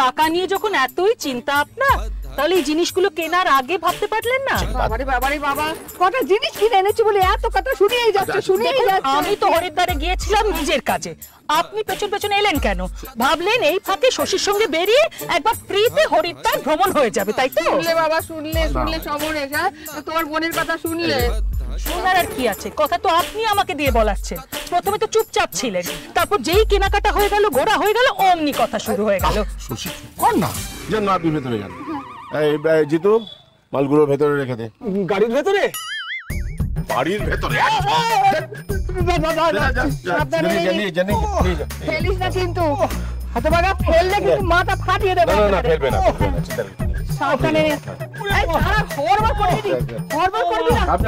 টাকা নিয়ে যখন এতই চিন্তা আপনার, তাহলে এই জিনিসগুলো কেনার আগে ভাবতে পারলেন না? বাবারে বাবারে বাবা, কটা জিনিস কিনে এনেছি বলে এত কথা শুনিয়েই যাচ্ছে। আমি তো হরিদ্বারে গিয়েছিলাম নিজের কাজে, আপনি পেছন পেছন এলেন কেন? ভাবলেন এই ফাঁকে শশীর সঙ্গে বেরিয়ে একবার ফ্রিতে হরিদ্বার ভ্রমণ হয়ে যাবে, তাই তো? শুনলে বাবা, শুনলে সমরেশ, হ্যাঁ তোমার বোনের কথা শুনলে? শোনার আর কি আছে, কথা তো আপনি আমাকে দিয়ে বলাচ্ছেন। প্রথমে তো চুপচাপ ছিলেন, তারপর যেই কেনাকাটা হয়ে গেল, ঘোরা হয়ে গেল, অমনি কথা শুরু হয়ে গেল। শশী কর না, যেন আপনি ভেতরে যান। এই জিতু, মালগুলো ভেতরে রেখে দে। গাড়ির ভেতরে? বাড়ির ভেতরে? ফেলিস না কিন্তু, হাতে বাগা ফেললে কিন্তু মাথা ফাটিয়ে দেবে। না ফেলবে না, সাবধানে। এই সারা হড়বড় করে দিবি, হড়বড় করবি না। আপনি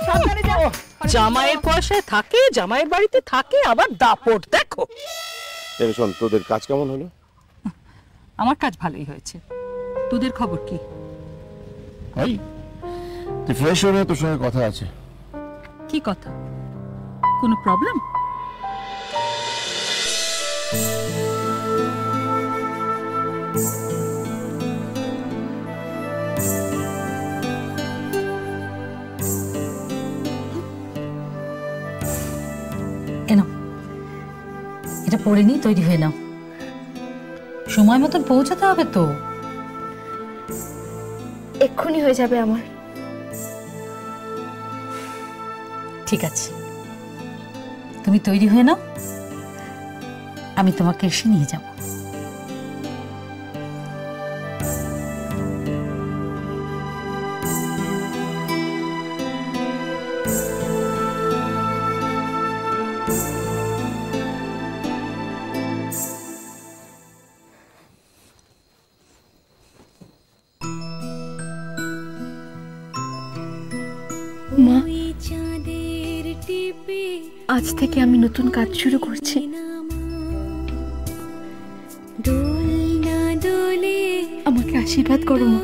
সাবধানে যা। জামাইয়ের পয়সায় থাকে, জামাইয়ের বাড়িতে থাকে, আবার দাপট দেখো। শোন, তোদের কাজ কেমন হলো? আমার কাজ ভালোই হয়েছে, তোদের খবর কি? ভাই তুই ফ্রেশ হয়ে তোর সঙ্গে কথা আছে। কি কথা? কোনো প্রবলেম? এটা পড়ে নি, তৈরি হয়ে নাও। সময় মতন পৌঁছাতে হবে তো। এক্ষুনি হয়ে যাবে আমার। ঠিক আছে, তুমি তৈরি হয়ে নাও, আমি তোমাকে এসে নিয়ে যাব। মা, আজ থেকে আমি নতুন কাজ শুরু করছি। আমাকে আশীর্বাদ করো মা,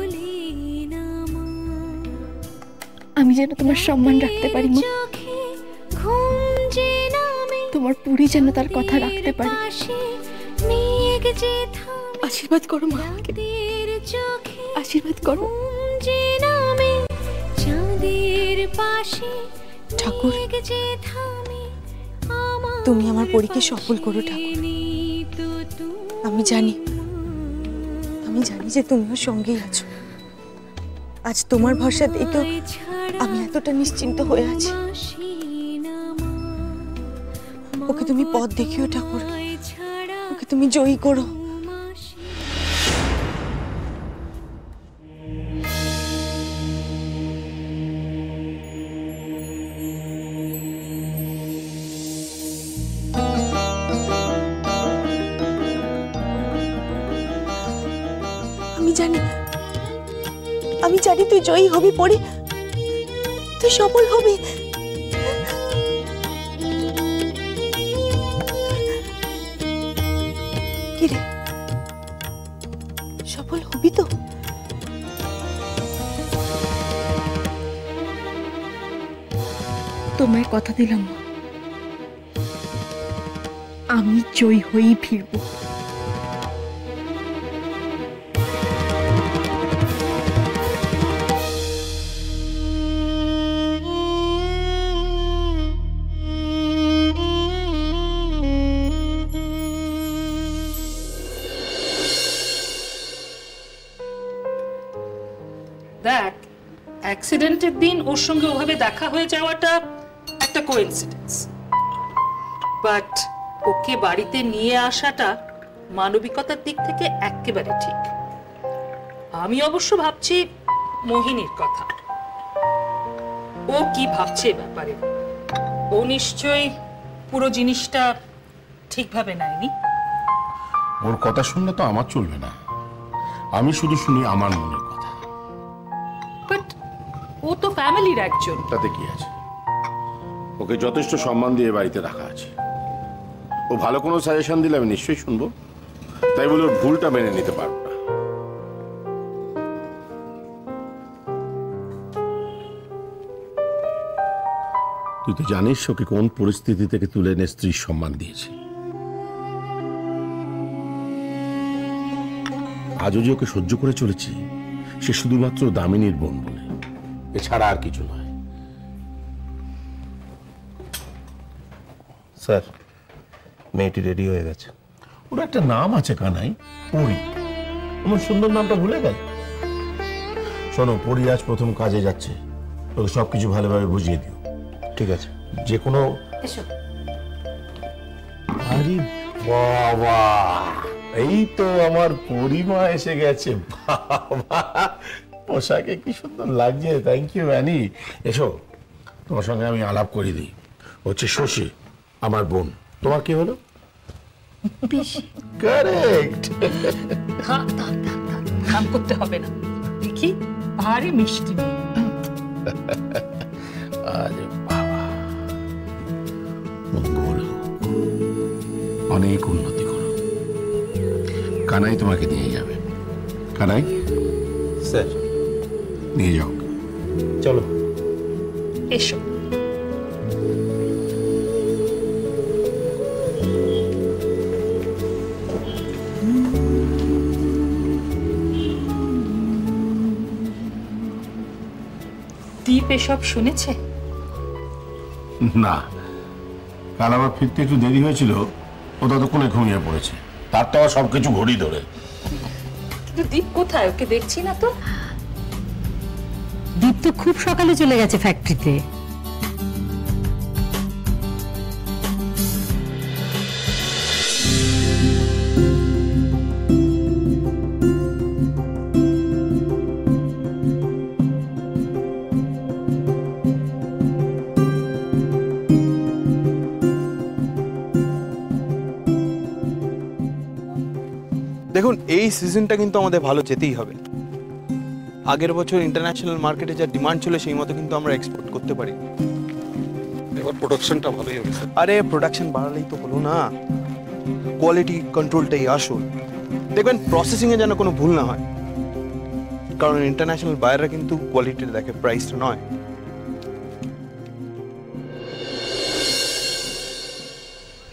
আমি যেন তোমার সম্মান রাখতে পারি মা, তোমার পুরী যেন তার কথা রাখতে পারে। আশীর্বাদ করো মা, আশীর্বাদ করো। ঠাকুর, তুমি আমার পরীকে সফল করো ঠাকুর। আমি জানি যে তুমিও সঙ্গেই আছো। আজ তোমার ভরসাতেই তো আমি এতটা নিশ্চিন্ত হয়ে আছি। ওকে তুমি পথ দেখিও ঠাকুর, ওকে তুমি জয়ী করো। আমি জানি তুই জয়ী হবি পরি, তুই সফল হবি। কিরে, সফল হবি তো? তোমায় কথা দিলাম মা, আমি জয়ী হয়েই ফিরবো। দেখ, অ্যাক্সিডেন্টের দিন ওর সঙ্গে ওভাবে দেখা হয়ে যাওয়াটা একটা কোইন্সিডেন্স, বাট ওকে বাড়িতে নিয়ে আসাটা মানবিকতার দিক থেকে একেবারে ঠিক। আমি অবশ্য ভাবছি মোহিনীর কথা। ও কি ভাবছে ব্যাপারে? ও নিশ্চয়ই পুরো জিনিসটা ঠিকভাবে নেয়নি। ওর কথা শুনলে তো আমার চলবে না, আমি শুধু শুনি আমার মনের কথা। বাট ও তো ফ্যামিলির একজন। তাতে কি আছে? ওকে যথেষ্ট সম্মান দিয়ে বাড়িতে রাখা আছে। ও ভালো কোনো সাজেশন দিলে আমি নিশ্চয়ই শুনবো, তাই বলে ওর ভুলটা মেনে নিতে পারবো না। তুই তো জানিস ওকে কোন পরিস্থিতি থেকে তুলে এনে স্ত্রীর সম্মান দিয়েছে। আজও যে ওকে সহ্য করে চলেছি সে শুধুমাত্র দামিনীর বোন বলে, এছাড়া আর কিছু নয়। স্যার, মেয়েটি রেডি হয়ে গেছে। ওর একটা নাম আছে কানাই, পরি। আমার সুন্দর নামটা ভুলে গেল। শোনো, পরি আজ প্রথম কাজে যাচ্ছে, ওকে সবকিছু ভালোভাবে বুঝিয়ে দিও। ঠিক আছে। যে কোনো আরে বাবা, এই তো আমার পরিমা এসে গেছে। বাবা, পোশাকে কি সুন্দর লাগছে। Thank you Annie. এসো, তোমার সঙ্গে আমি আলাপ করে দিই। হচ্ছে শশী, আমার বোন। তোমার কি হলো? কারেক্ট। নাম করতে হবে না, দেখি ভারী মিষ্টি মেয়ে। আরে বাবা, মঙ্গল হোক, অনেক উন্নতি করো। কানাই তোমাকে নিয়ে যাবে। কানাই, স্যার নিয়ে যাও। চলো। এসো। দীপ এসব শুনেছে? না, কাল আমার ফিরতে একটু দেরি হয়েছিল, ও ততক্ষণে ঘুমিয়ে পড়েছে। তার তো আবার সবকিছু ঘড়ি ধরে। কিন্তু দীপ কোথায়? ওকে দেখছি না তো। দীপ তো খুব সকালে চলে গেছে ফ্যাক্টরিতে। দেখুন, এই সিজনটা কিন্তু আমাদের ভালো যেতেই হবে। আগের বছর ইন্টারন্যাশনাল মার্কেটে যা ডিমান্ড ছিল সেই মতো কিন্তু আমরা এক্সপোর্ট করতে পারি। এবার প্রোডাকশনটা ভালোই হবে স্যার। আরে প্রোডাকশন বাড়ালেই তো হলো না, কোয়ালিটি কন্ট্রোলটাই আসল। দেখবেন প্রসেসিংয়ে যেন কোনো ভুল না হয়, কারণ ইন্টারন্যাশনাল বায়াররা কিন্তু কোয়ালিটি দেখে, প্রাইসটা নয়।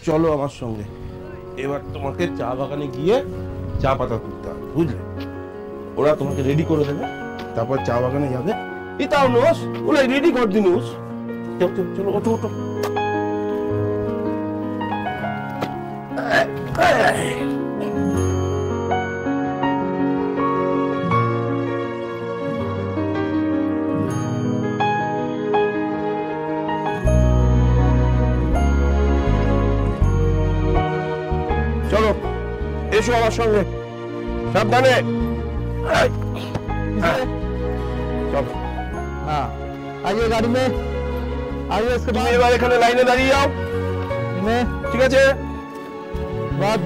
চলো আমার সঙ্গে। এবার তোমাকে চা বাগানে গিয়ে চা পাতা তুলতে হবে, বুঝলে? ওরা তোমাকে রেডি করে দেবে, তারপর চা বাগানে যাবে। ইতাও নোস ওরা রেডি করে দিনুস। চলো চলো, ওঠো ওঠো। চলো, এসো আমার সঙ্গে, সাবধানে। চলো। হ্যাঁ, আইয়ে গাড়ি মে, আইয়ে इसके তুমি এবার এখানে লাইনে দাঁড়িয়ে যাও, ঠিক আছে? बाद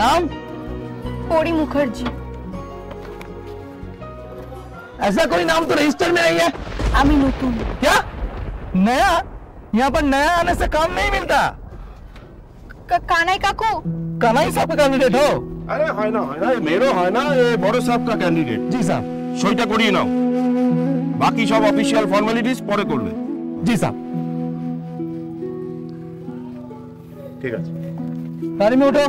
नाम পরি মুখার্জি। ऐसा कोई नाम तो रजिस्टर में नहीं है। আমি নতুন। क्या नया? यहाँ पर नया आने से काम नहीं मिलता। কানাই কাকু। कनाई साहब का कैंडिडेट हो? আরে হয় না, হয় না, মেয়েরও হয় না, এ বড় সাহেব কা ক্যান্ডিডেট। जी साहब। সইটা করিয়ে নাও, বাকি সব অফিসিয়াল ফর্মালিটিস পরে করবে। जी साहब। ঠিক আছে। गाड़ी में उठो।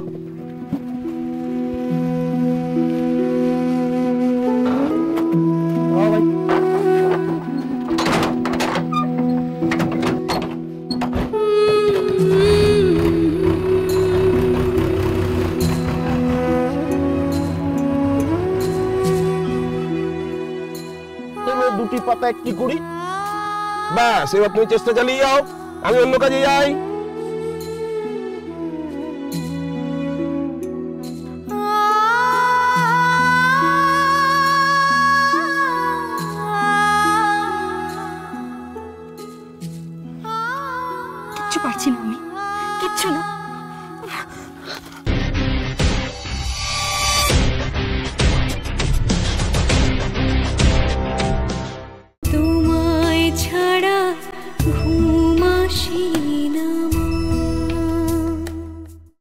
आओ भाई। দুটি পাতা একটি করি, ব্যাস। এবার তুমি চেষ্টা চালিয়ে যাও, আমি অন্য কাজে যাই।